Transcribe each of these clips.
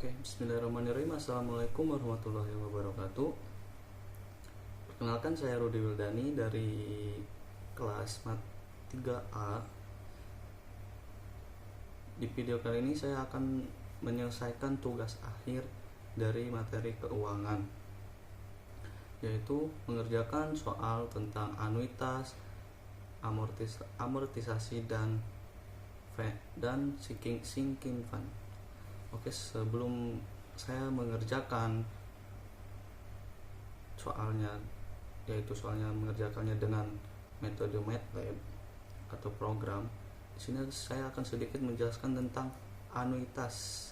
Oke, bismillahirrahmanirrahim. Assalamualaikum warahmatullahi wabarakatuh. Perkenalkan, saya Rudi Wildani dari kelas Mat 3A. Di video kali ini saya akan menyelesaikan tugas akhir dari materi keuangan, yaitu mengerjakan soal tentang anuitas, amortisasi dan sinking fund. Oke, sebelum saya mengerjakan soalnya, yaitu soalnya mengerjakannya dengan metode MATLAB atau program, di sini saya akan sedikit menjelaskan tentang anuitas,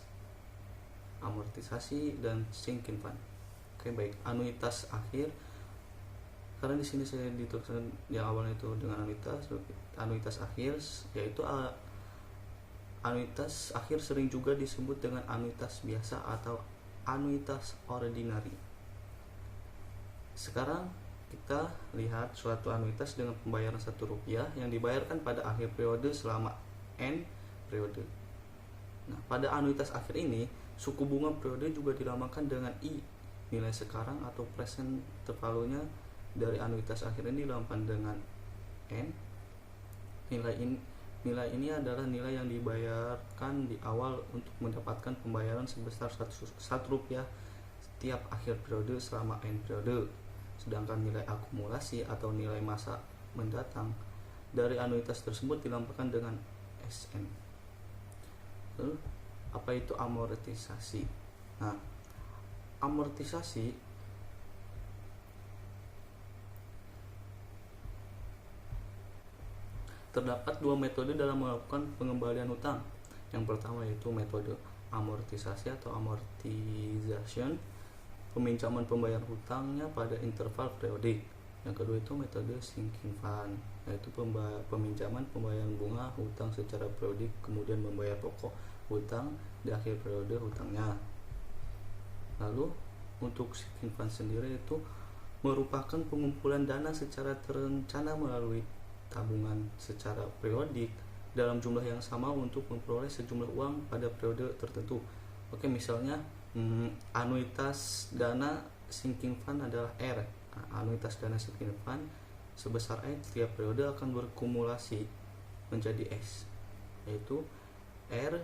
amortisasi, dan sinking fund. Oke, baik. Anuitas akhir, karena di sini saya dituliskan yang awalnya itu dengan anuitas akhir, yaitu anuitas akhir sering juga disebut dengan anuitas biasa atau anuitas ordinary. Sekarang kita lihat suatu anuitas dengan pembayaran Rp1 yang dibayarkan pada akhir periode selama N periode. Nah, pada anuitas akhir ini, suku bunga periode juga dinamakan dengan I. Nilai sekarang atau present value-nya dari anuitas akhir ini dinamakan dengan N. Nilai ini adalah nilai yang dibayarkan di awal untuk mendapatkan pembayaran sebesar Rp1 setiap akhir periode selama N periode. Sedangkan nilai akumulasi atau nilai masa mendatang dari anuitas tersebut dilambangkan dengan SN. Lalu, apa itu amortisasi? Nah, amortisasi terdapat dua metode dalam melakukan pengembalian hutang. Yang pertama yaitu metode amortisasi atau amortization, peminjaman pembayar hutangnya pada interval periodik. Yang kedua itu metode sinking fund, yaitu peminjaman pembayaran bunga hutang secara periodik kemudian membayar pokok hutang di akhir periode hutangnya. Lalu untuk sinking fund sendiri itu merupakan pengumpulan dana secara terencana melalui tabungan secara periodik dalam jumlah yang sama untuk memperoleh sejumlah uang pada periode tertentu. Oke, misalnya anuitas dana sinking fund adalah R. Nah, anuitas dana sinking fund sebesar R setiap periode akan berkumulasi menjadi S, yaitu R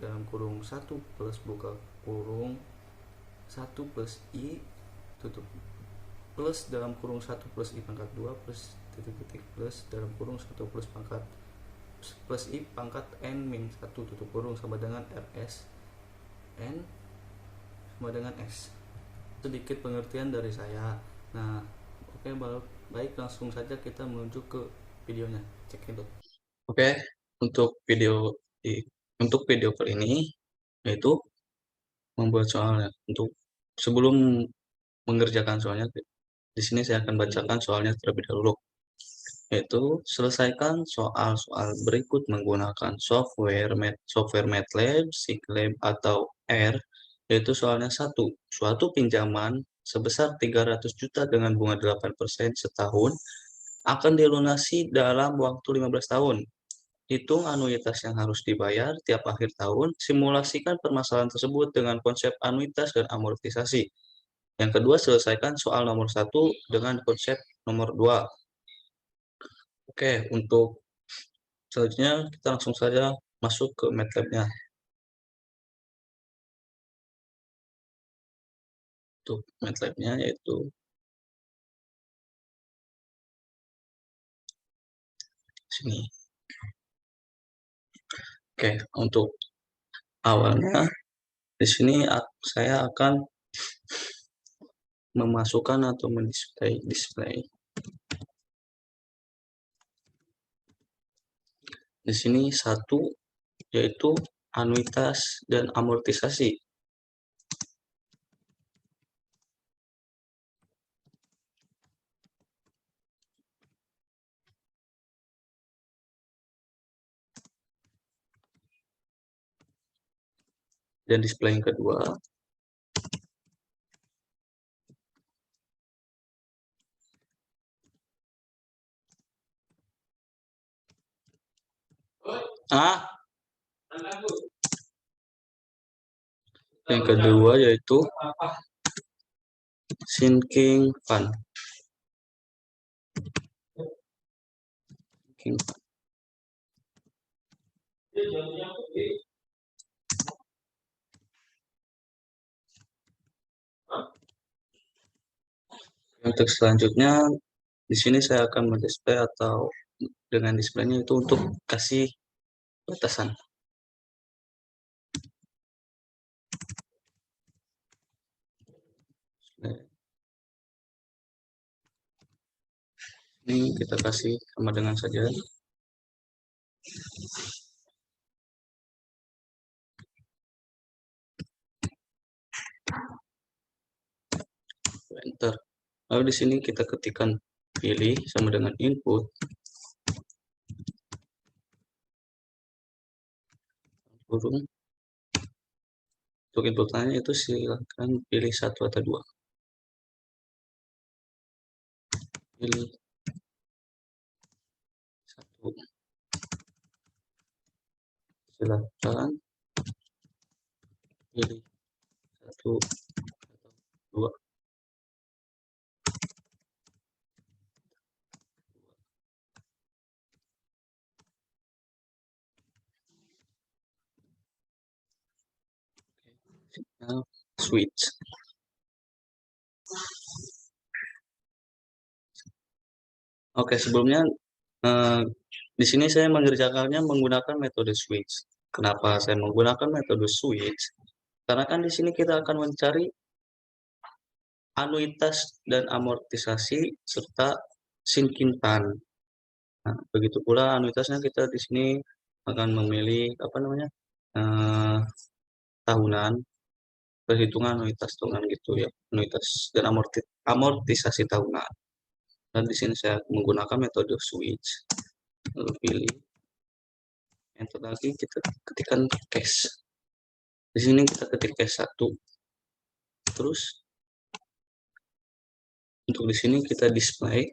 dalam kurung 1 plus buka kurung 1 plus I tutup plus dalam kurung 1 plus I pangkat 2 plus titik plus dalam kurung 1 plus pangkat plus I pangkat N min 1 tutup kurung sama dengan RS N sama dengan S. Sedikit pengertian dari saya. Nah, oke, baik, langsung saja kita menuju ke videonya. Cek itu. Oke, untuk video kali ini yaitu membuat soalnya. Untuk sebelum mengerjakan soalnya, di sini saya akan bacakan soalnya terlebih dahulu, yaitu selesaikan soal-soal berikut menggunakan software MATLAB, Siglab atau R, yaitu soalnya 1. Suatu pinjaman sebesar 300 juta dengan bunga 8% setahun akan dilunasi dalam waktu 15 tahun. Hitung anuitas yang harus dibayar tiap akhir tahun. Simulasikan permasalahan tersebut dengan konsep anuitas dan amortisasi. Yang kedua, selesaikan soal nomor 1 dengan konsep nomor 2. Oke, untuk selanjutnya kita langsung saja masuk ke MATLAB-nya. Untuk MATLAB-nya yaitu sini. Oke, untuk awalnya di sini saya akan memasukkan atau display. Di sini 1 yaitu anuitas dan amortisasi. Dan display yang kedua Yang kedua yaitu sinking fund. Untuk selanjutnya, di sini saya akan mendisplay atau dengan displaynya itu untuk kasih batasan. Ini kita kasih sama dengan saja. Enter. Lalu di sini kita ketikkan pilih sama dengan input. Kurung. Untuk inputannya itu silakan pilih 1 atau 2. Pilih 1. Silakan pilih 1 atau 2. Signal switch. Oke, sebelumnya di sini saya mengerjakannya menggunakan metode switch. Kenapa saya menggunakan metode switch? Karena kan di sini kita akan mencari anuitas dan amortisasi serta sinking fund. Nah, begitu pula anuitasnya kita di sini akan memilih apa namanya tahunan, perhitungan anuitas tahunan gitu ya, anuitas dan amortisasi tahunan. Dan di sini saya menggunakan metode switch. Lalu pilih enter lagi, kita ketikkan cache. Di sini kita ketik cache 1. Terus untuk di sini kita display,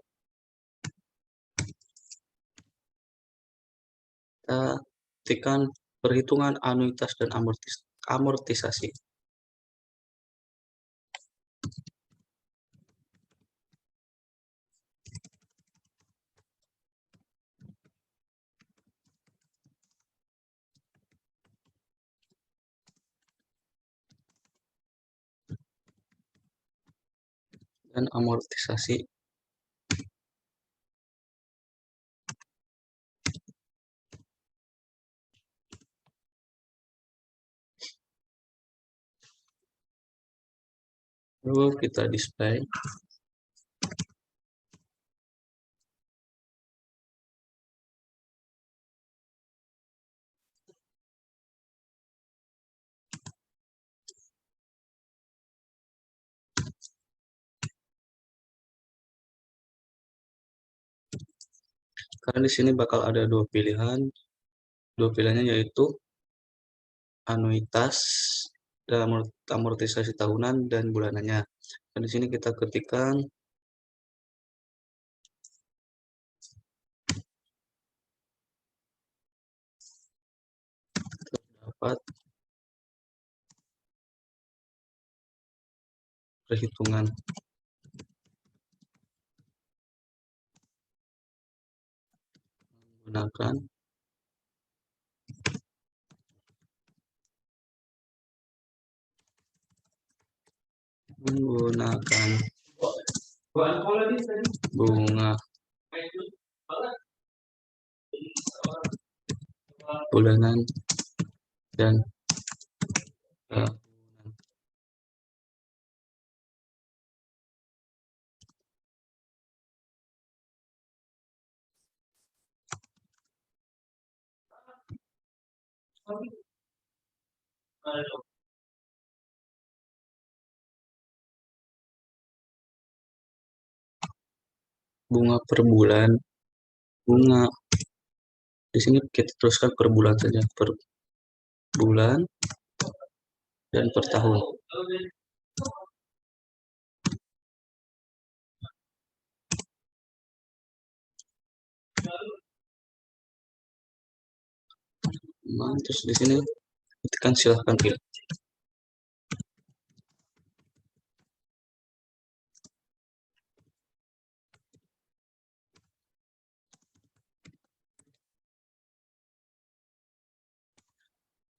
kita ketikkan perhitungan anuitas dan amortisasi. Dan amortisasi. Lalu kita display. Karena di sini bakal ada dua pilihan. Dua pilihannya yaitu anuitas dan amortisasi tahunan dan bulanannya. Dan di sini kita ketikkan terdapat perhitungan menggunakan bunga bulanan dan bunga per bulan. Bunga di sini kita teruskan per bulan saja, per bulan dan per tahun. Nah, terus di sini ketikkan silahkan pilih.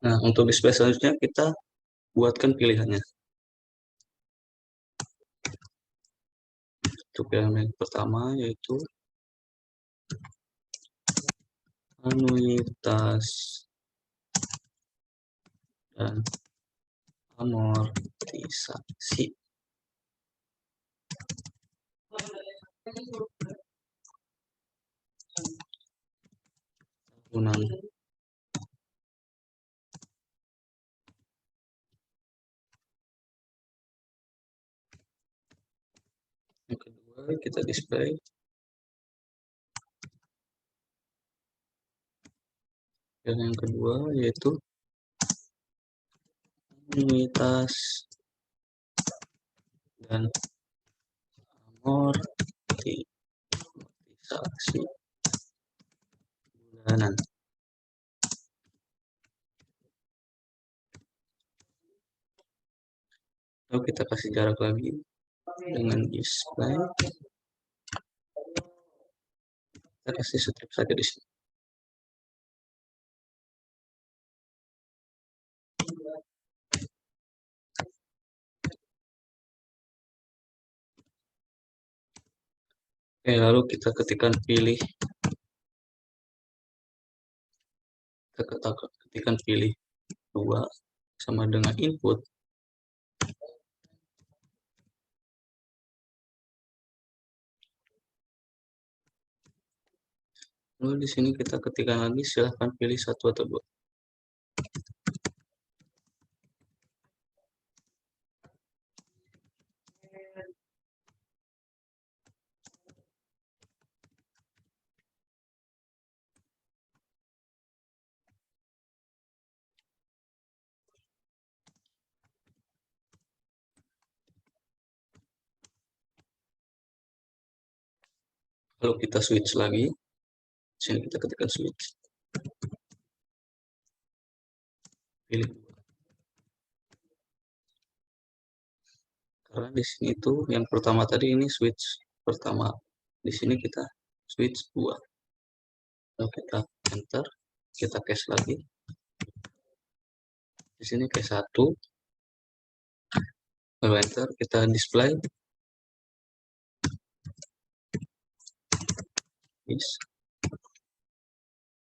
Nah, untuk display selanjutnya kita buatkan pilihannya. Untuk pilihan yang pertama yaitu anuitas dan amortisasi tahunan. Yang kedua kita display pilihan yang kedua yaitu anuitas dan amortisasi bulanan. Lalu kita kasih jarak lagi dengan display. Kita kasih strip saja di sini. Oke, lalu kita ketikkan pilih. Kita ketikkan pilih 2 sama dengan input. Lalu di sini kita ketikkan lagi, silahkan pilih 1 atau 2. Lalu kita switch lagi. Di sini kita ketikkan switch. Pilih 2. Karena di sini itu yang pertama tadi ini switch pertama. Di sini kita switch 2. Lalu kita enter, kita cache lagi. Di sini cache 1. Lalu enter, kita display.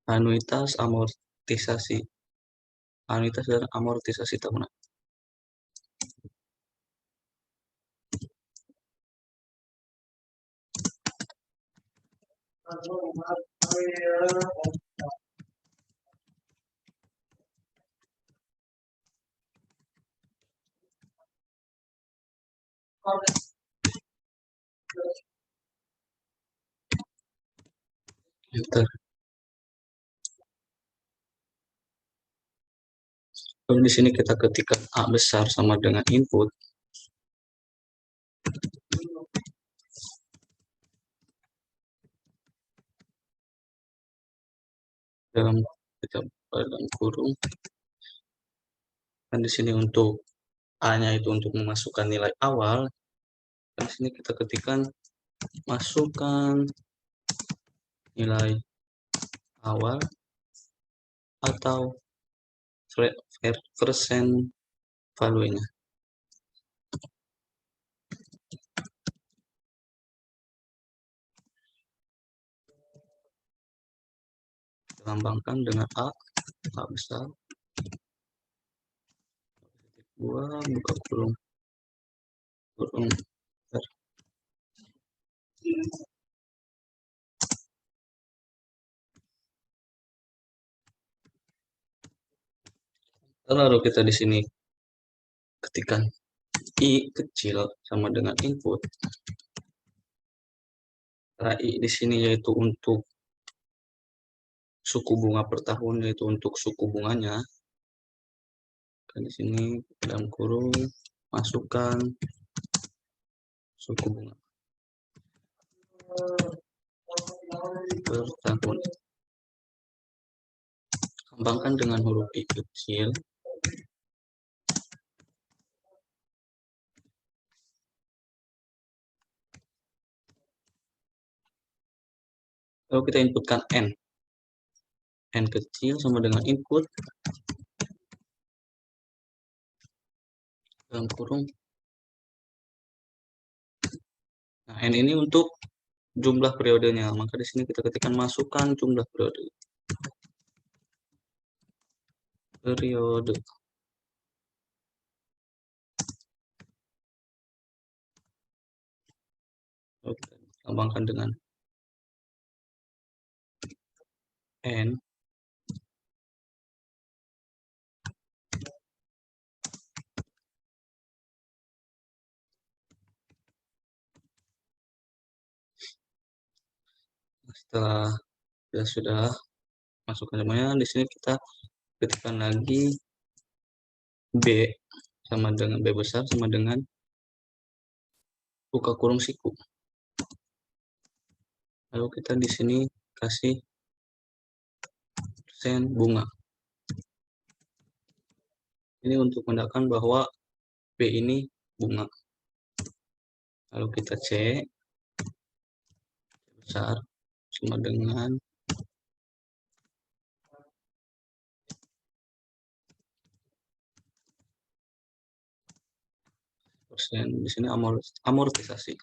Anuitas amortisasi. Anuitas dan amortisasi tahunan. Enter. Lalu di sini kita ketikkan A besar sama dengan input. Dalam kurung. Dan di sini untuk A-nya itu untuk memasukkan nilai awal. Dan di sini kita ketikkan masukkan nilai awal atau persen value-nya. Lambangkan dengan A besar. 2 buka kurung. Lalu kita di sini ketikkan I kecil sama dengan input. Karena I di sini yaitu untuk suku bunga per tahun, yaitu untuk suku bunganya. Dan di sini dalam kurung masukkan suku bunga per tahun. Kembangkan dengan huruf I kecil. Lalu kita inputkan N. N kecil sama dengan input dalam kurung. Nah, N ini untuk jumlah periodenya, maka di sini kita ketikkan masukkan jumlah periode. Periode. Oke, lambangkan dengan N. Setelah kita sudah masukkan semuanya, di sini kita ketikkan lagi B sama dengan B besar sama dengan buka kurung siku. Lalu kita di sini kasih persen bunga. Ini untuk menandakan bahwa B ini bunga. Lalu kita cek besar sama dengan persen. Di sini amortisasi.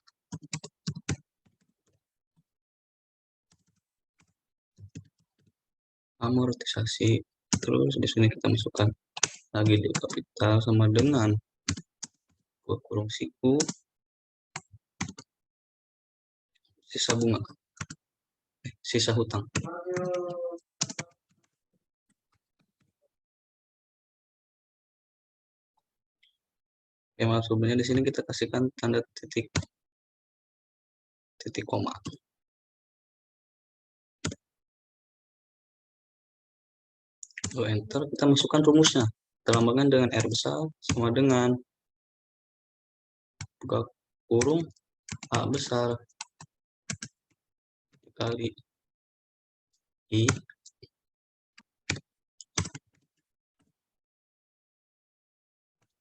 Amortisasi. Terus di sini kita masukkan lagi di kapital sama dengan kurung siku sisa bunga, sisa hutang. Oke, maksudnya di sini kita kasihkan tanda titik koma. Lalu enter, kita masukkan rumusnya. Terlambangkan dengan R besar sama dengan buka kurung A besar dikali I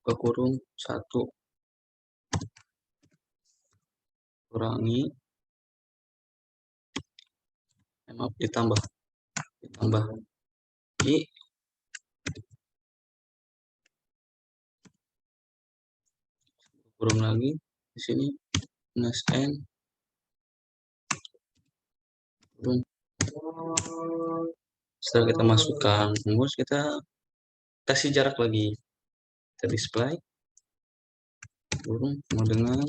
buka kurung 1 kurangi maaf ditambah I kurung lagi di sini minus N kurung. Setelah kita masukkan rumus, kita kasih jarak lagi, kita display kurung sama dengan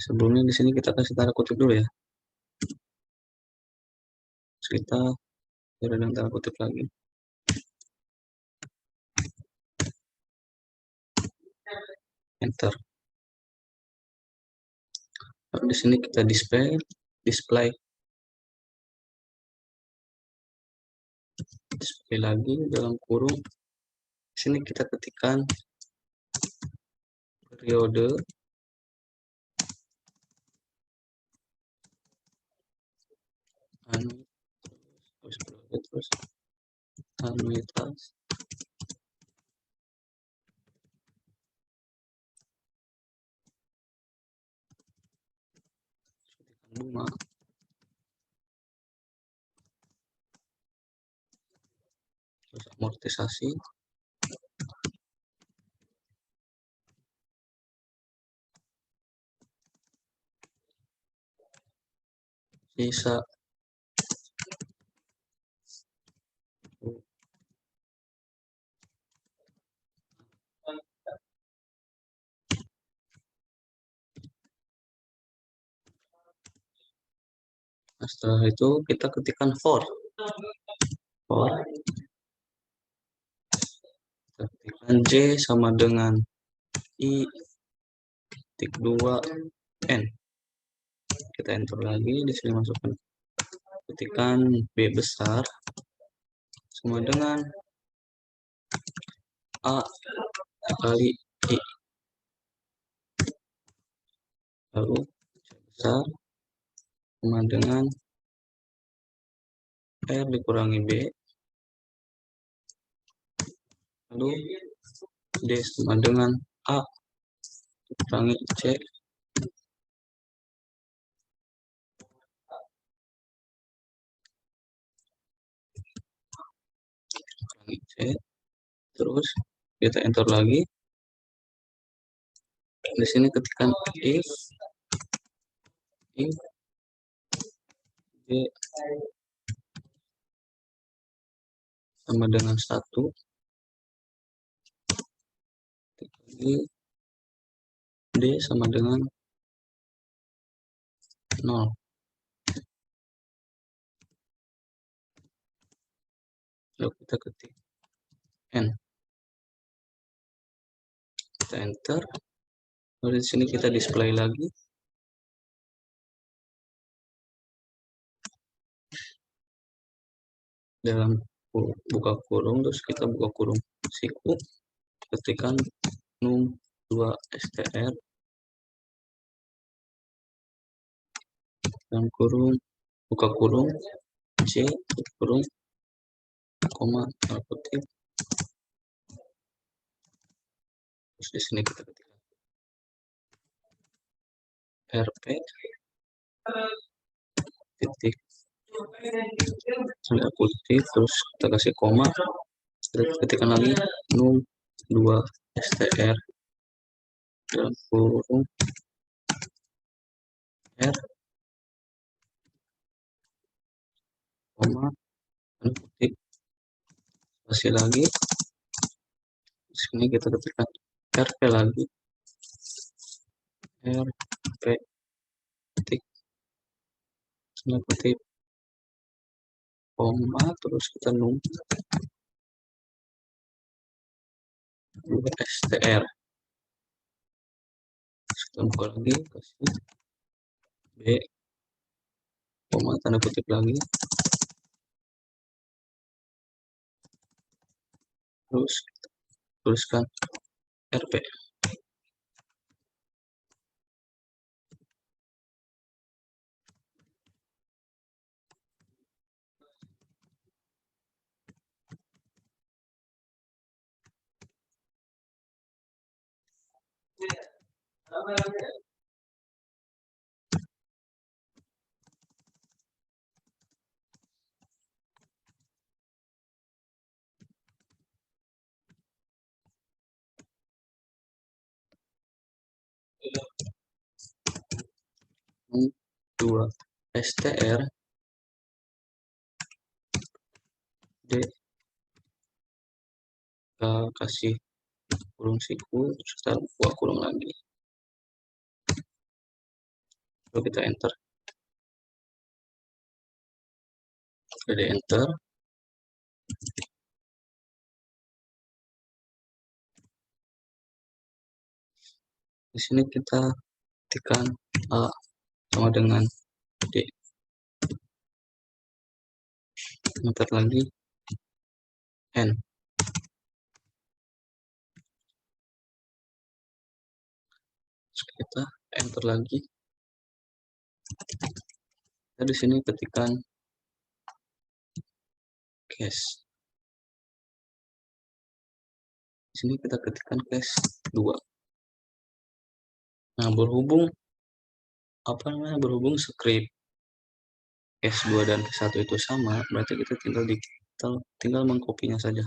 sebelumnya di sini kita kasih tanda kutip dulu ya. Terus kita dengan tanda kutip lagi. Enter. Lalu di sini kita display lagi dalam kurung. Di sini kita ketikkan periode terus anuitas bunga terus amortisasi sisa nah, setelah itu kita ketikkan for kita ketikkan J sama dengan I titik 2 N. Kita enter lagi, di sini masukkan ketikkan B besar sama dengan A kali I, lalu besar sama dengan R dikurangi B, lalu D sama dengan A dikurangi C, C, terus kita enter lagi. Di sini ketikkan if D sama dengan 1, lagi D sama dengan 0. Lalu kita ketik N, kita enter. Lalu di sini kita display lagi. Dalam buka kurung, terus kita buka kurung siku, ketikkan num2 str dalam kurung, buka kurung C, kurung, koma, tanda kutip. Terus di sini kita ketikkan rp titik tanda kutip, terus kita kasih koma, kita ketikkan lagi num2 str dalam kurung r, koma, tanda kutip, kasih lagi. Di sini kita ketikkan rp lagi, rp titik tanda kutip, koma, terus kita num2 str. Kita buka lagi, kasih b, koma, tanda kutip lagi, terus tuliskan rp. Num2 str d, kita kasih kurung siku, terus kita buka kurung lagi, lalu kita enter. Jadi enter. Di sini kita ketikkan A sama dengan D. Enter lagi N. Terus kita enter lagi. Kita di sini ketikkan case. Di sini kita ketikkan case 2. Nah, berhubung script case 2 dan case 1 itu sama, berarti kita tinggal mengkopinya saja.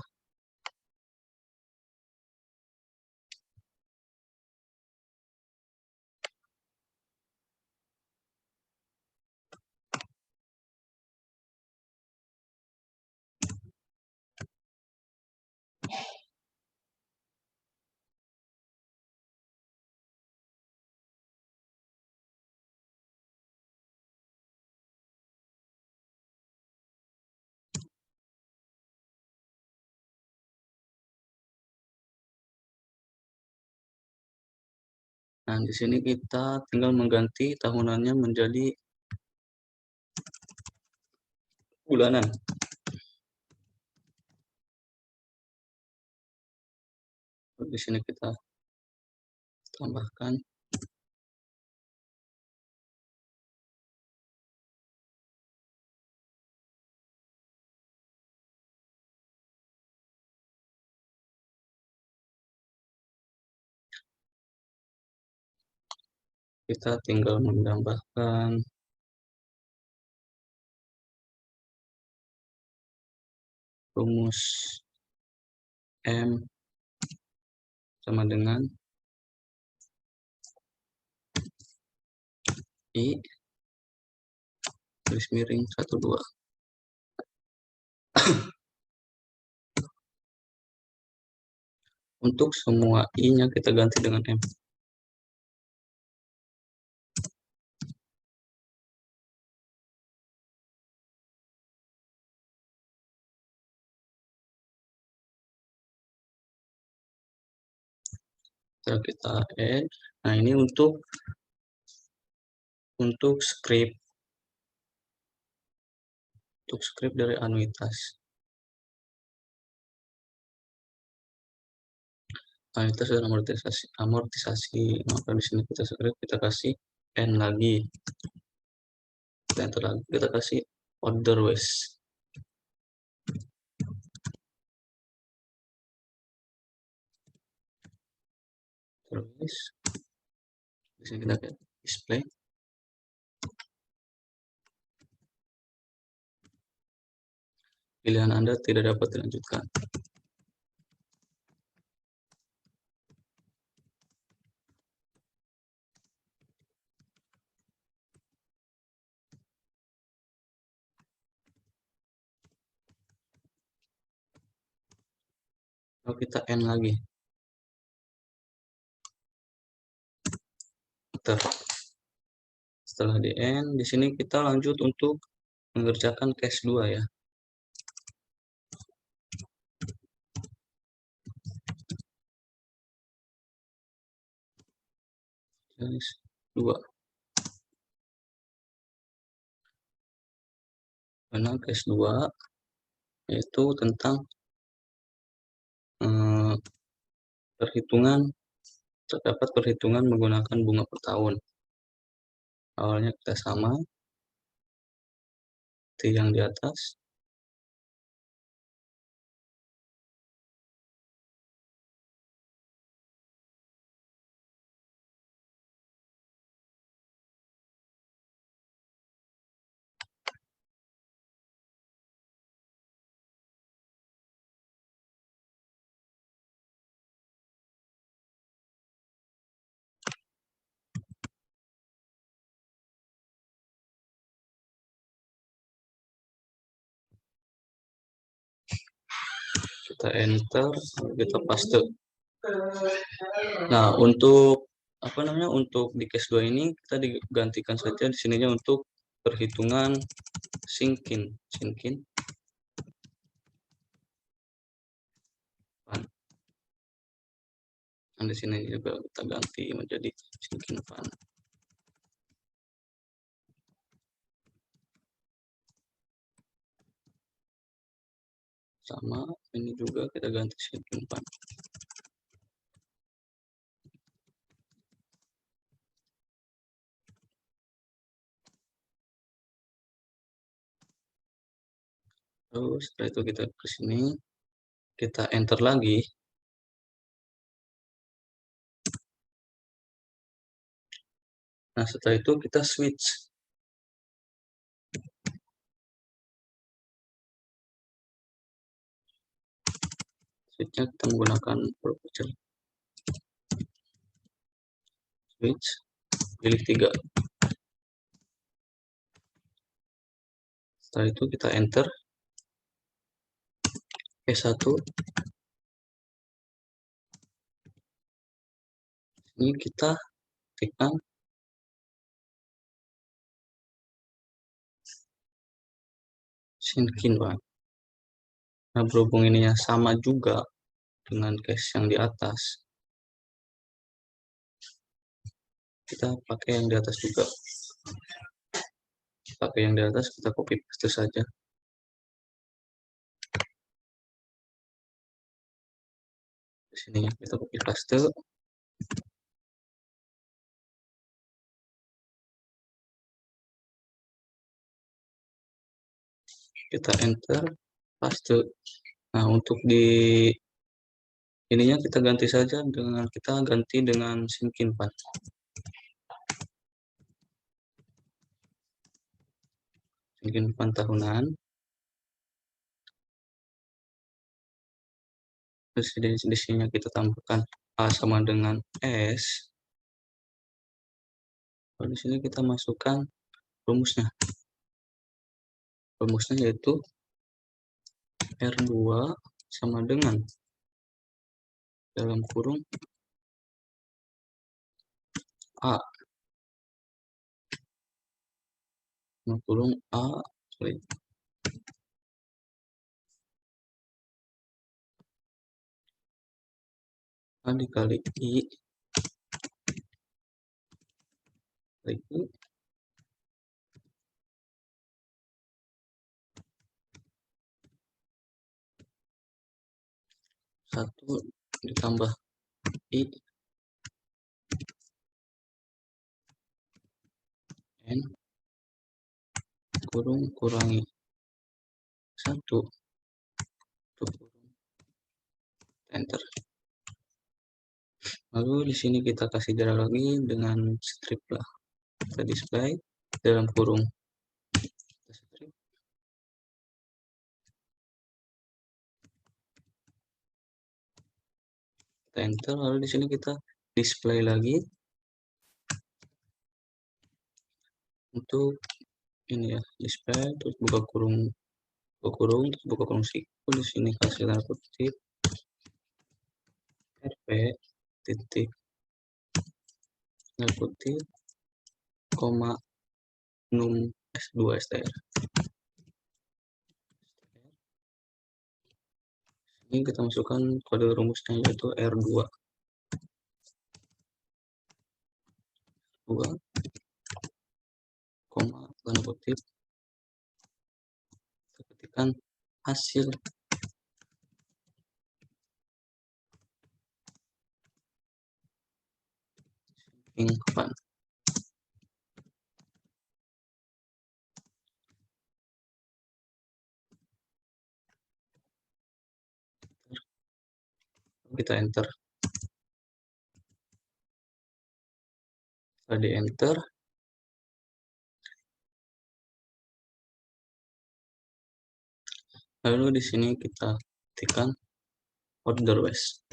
Nah, di sini kita tinggal mengganti tahunannya menjadi bulanan. Di sini kita tambahkan kita tinggal menambahkan rumus M sama dengan I garis miring 12. Untuk semua I-nya kita ganti dengan M. Setelah kita add, nah ini untuk script dari anuitas. Anuitas dan amortisasi. Maka di sini kita kasih N lagi. Kita enter lagi, kita kasih otherwise. Terus di sini kita display. Pilihan Anda tidak dapat dilanjutkan. Lalu kita N lagi. Setelah di N, di sini kita lanjut untuk mengerjakan case 2 ya. Case 2. Karena case 2 yaitu tentang terdapat perhitungan menggunakan bunga per tahun. Awalnya kita sama seperti yang di atas. Kita enter, kita paste. Nah, untuk di case 2 ini kita digantikan saja di sininya untuk perhitungan sinkin. Dan di sini juga kita ganti menjadi sinkin fund. Sama ini juga kita ganti sinkin fund. Terus setelah itu kita ke sini, kita enter lagi. Nah, setelah itu kita switch. Switch-nya kita menggunakan proposal. Switch, pilih 3. Setelah itu kita enter. E1. Ini kita tekan sinkin, Pak. Nah, berhubung ininya sama juga dengan case yang di atas, kita pakai yang di atas juga. Pakai yang di atas, kita copy paste saja. Di sini kita copy paste. Kita enter, paste. Nah, untuk di ininya kita ganti saja dengan sinkin, Pak. Sinkin fund tahunan. Terus di sini kita tambahkan A sama dengan S. Lalu di sini kita masukkan rumusnya. Rumusnya yaitu R2 sama dengan dalam kurung A, dalam kurung A, A dikali I kali I 1 ditambah I N kurung kurangi 1 tutup kurung, enter. Lalu di sini kita kasih jarak lagi dengan strip lah. Kita display dalam kurung, kita strip, kita enter. Lalu di sini kita display lagi untuk ini ya, display, terus buka kurung, terus buka kurung siku. Di sini kasih tanda kutip rp titik tanda kutip koma num s2 str. Ini kita masukkan kode rumusnya yaitu R2 koma tanda kutip, kita ketikkan hasil fun. Kita enter. Setelah di enter, lalu di sini kita ketikkan order west.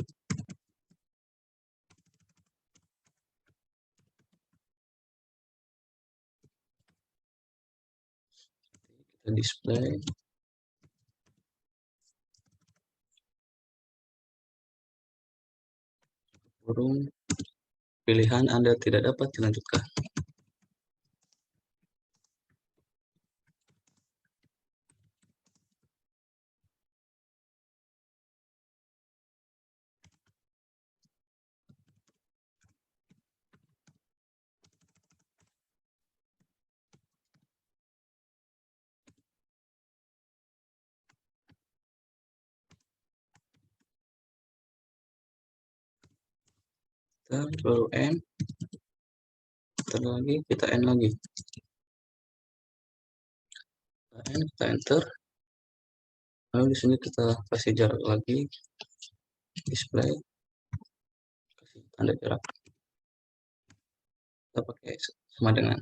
Kita display kurung, pilihan Anda tidak dapat dilanjutkan. Lalu N, lagi kita N lagi, kita enter. Lalu di sini kita kasih jarak lagi, display, kasih tanda jarak, kita pakai sama dengan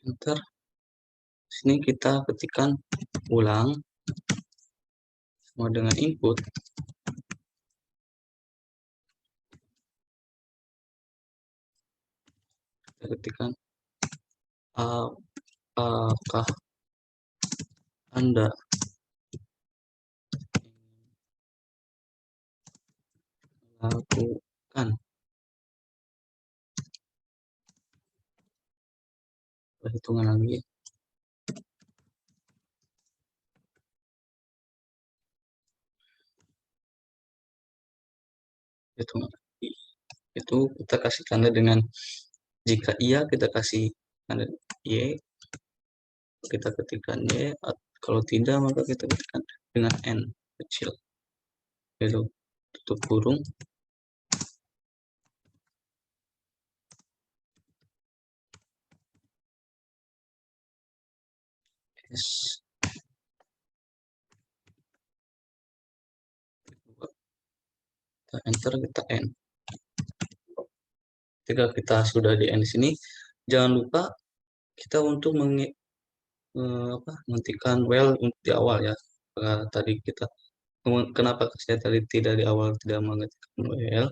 enter. Sini kita ketikkan ulang sama dengan input, kita ketikkan apakah Anda lakukan perhitungan lagi, hitungan lagi. Itu kita kasih tanda dengan, jika iya kita kasih tanda Y, kita ketikkan Y, kalau tidak maka kita ketikkan dengan N kecil, lalu tutup kurung, S, kita enter, kita N. Ketika kita sudah di N di sini, jangan lupa kita untuk menghentikan well di awal ya. Tadi kita kenapa saya tadi tidak di awal tidak mengetikkan well,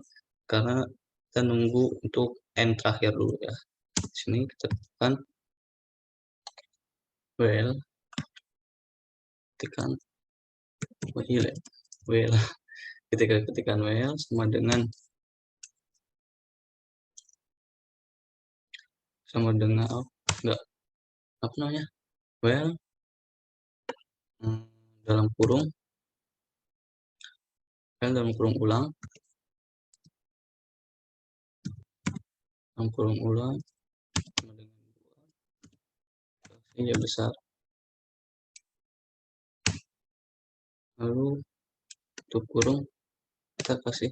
karena kita nunggu untuk end terakhir dulu ya. Di sini kita tekan well, ketikkan well, ketika ketikan well sama dengan oh, enggak, apa namanya, well, dalam kurung ulang, sama dengan ini ya besar, lalu tutup kurung, kita kasih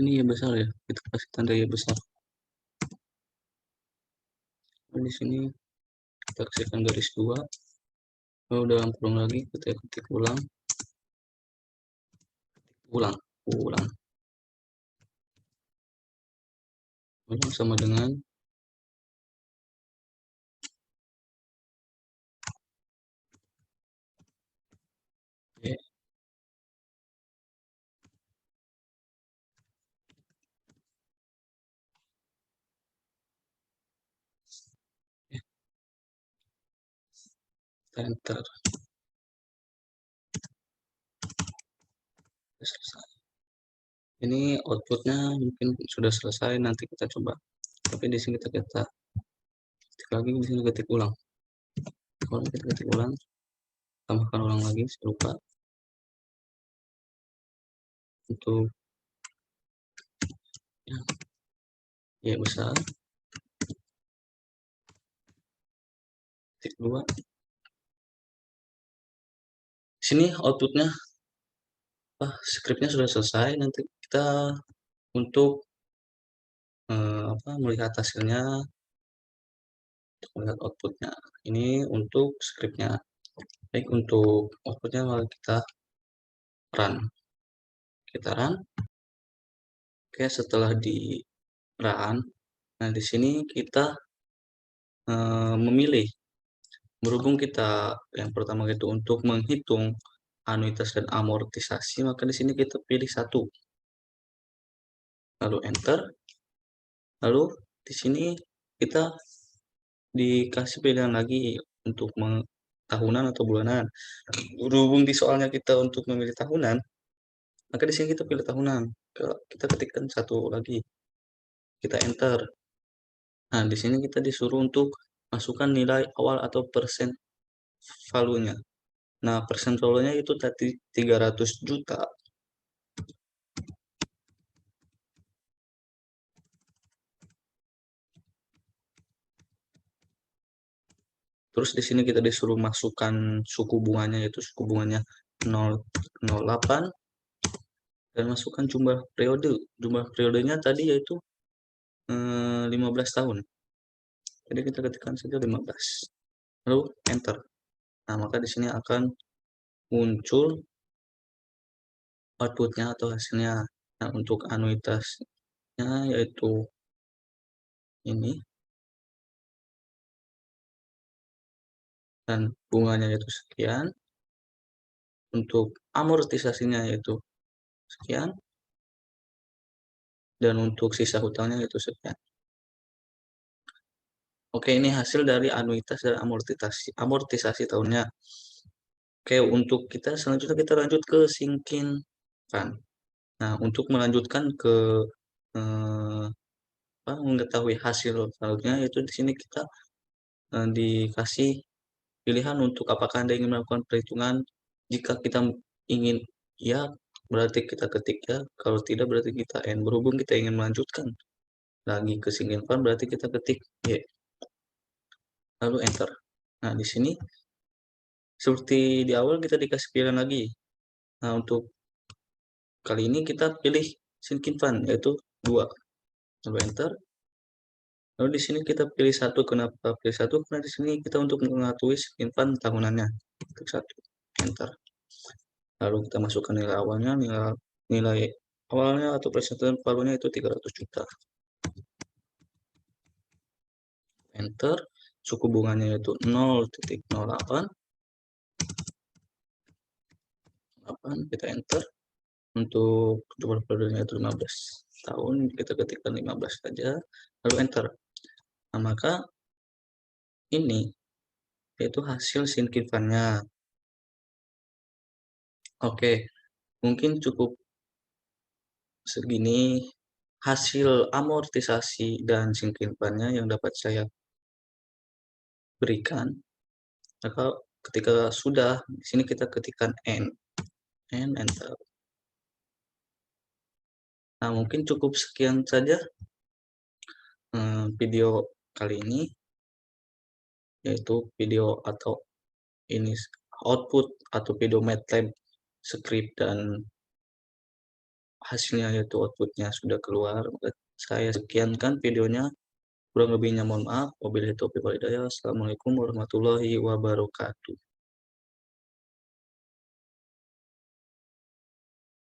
ini ya besar ya, kita kasih tanda ya besar. Di sini kita kasihkan garis 2, lalu dalam kurung lagi kita ketik ulang sama dengan ya, enter, selesai. Ini outputnya mungkin sudah selesai, nanti kita coba. Tapi di sini kita ketik lagi, di sini ketik ulang. Kalau kita ketik ulang, tambahkan ulang lagi, saya lupa. Untuk ya besar, ketik 2. Sini outputnya, scriptnya sudah selesai. Nanti kita untuk melihat hasilnya, melihat outputnya. Ini untuk scriptnya. Baik, untuk outputnya mari kita run. Oke, setelah di run, nah di sini kita memilih, berhubung kita yang pertama itu untuk menghitung anuitas dan amortisasi, maka di sini kita pilih satu, lalu enter, lalu di sini kita dikasih pilihan lagi untuk tahunan atau bulanan. Berhubung di soalnya kita untuk memilih tahunan, maka di sini kita pilih tahunan. Kita ketikkan satu lagi, kita enter. Nah, di sini kita disuruh untuk masukkan nilai awal atau persen value-nya. Nah, persen value-nya itu tadi 300 juta. Terus di sini kita disuruh masukkan suku bunganya, yaitu suku bunganya 0,08, dan masukkan jumlah periode. Jumlah periodenya tadi yaitu 15 tahun. Jadi kita ketikkan saja 15. Lalu enter. Nah, maka di sini akan muncul outputnya atau hasilnya. Nah, untuk anuitasnya yaitu ini, dan bunganya yaitu sekian. Untuk amortisasinya yaitu sekian, dan untuk sisa hutangnya yaitu sekian. Oke, ini hasil dari anuitas dan amortisasi tahunnya. Oke, untuk kita selanjutnya kita lanjut ke sinking fund. Nah, untuk melanjutkan ke mengetahui hasil selanjutnya, yaitu di sini kita dikasih pilihan untuk apakah Anda ingin melakukan perhitungan. Jika kita ingin ya, berarti kita ketik ya, kalau tidak berarti kita N. Berhubung kita ingin melanjutkan lagi ke sinking fund, berarti kita ketik Y, lalu enter. Nah, di sini seperti di awal kita dikasih pilihan lagi. Nah, untuk kali ini kita pilih sinking fund, yaitu 2, lalu enter. Lalu di sini kita pilih satu. Kenapa pilih satu? Karena di sini kita untuk mengetahui sinking fund tahunannya. Klik 1, enter. Lalu kita masukkan nilai awalnya, nilai awalnya atau presentasi paruhnya itu 300 juta. Enter. suku bunganya yaitu 0,08, kita enter. Untuk periodenya itu 15 tahun, kita ketikkan 15 saja, lalu enter. Nah, maka ini yaitu hasil singkirannya. Oke, mungkin cukup segini hasil amortisasi dan singkirannya yang dapat saya berikan. Maka ketika sudah, di sini kita ketikkan N, enter. Nah, mungkin cukup sekian saja video kali ini, yaitu video atau ini output atau video MATLAB script dan hasilnya yaitu outputnya sudah keluar. Saya sekiankan videonya, kurang lebihnya mohon maaf. Wabillahi taufiq wal hidayah. Assalamualaikum warahmatullahi wabarakatuh.